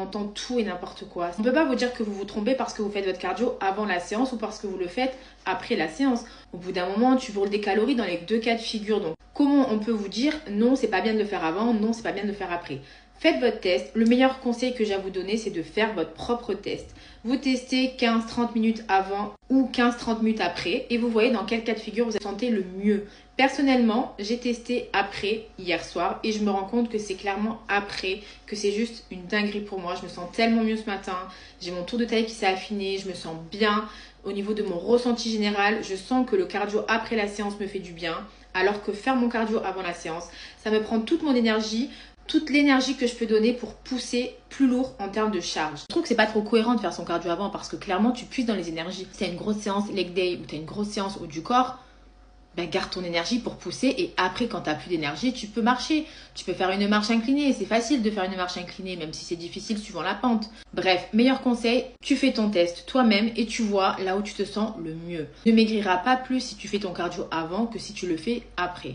entend tout et n'importe quoi. On ne peut pas vous dire que vous vous trompez parce que vous faites votre cardio avant la séance ou parce que vous le faites après la séance. Au bout d'un moment, tu brûles des calories dans les deux cas de figure. Donc, comment on peut vous dire non, c'est pas bien de le faire avant, non, c'est pas bien de le faire après? Faites votre test. Le meilleur conseil que j'ai à vous donner, c'est de faire votre propre test. Vous testez 15-30 minutes avant ou 15-30 minutes après et vous voyez dans quel cas de figure vous vous sentez le mieux. Personnellement, j'ai testé après hier soir et je me rends compte que c'est clairement après que c'est juste une dinguerie pour moi. Je me sens tellement mieux ce matin. J'ai mon tour de taille qui s'est affiné. Je me sens bien. Au niveau de mon ressenti général, je sens que le cardio après la séance me fait du bien. Alors que faire mon cardio avant la séance, ça me prend toute mon énergie. Toute l'énergie que je peux donner pour pousser plus lourd en termes de charge. Je trouve que c'est pas trop cohérent de faire son cardio avant parce que clairement tu puisses dans les énergies. Si tu as une grosse séance leg day ou tu as une grosse séance haut du corps, ben garde ton énergie pour pousser et après quand tu n'as plus d'énergie, tu peux marcher. Tu peux faire une marche inclinée. C'est facile de faire une marche inclinée même si c'est difficile suivant la pente. Bref, meilleur conseil, tu fais ton test toi-même et tu vois là où tu te sens le mieux. Tu ne maigriras pas plus si tu fais ton cardio avant que si tu le fais après.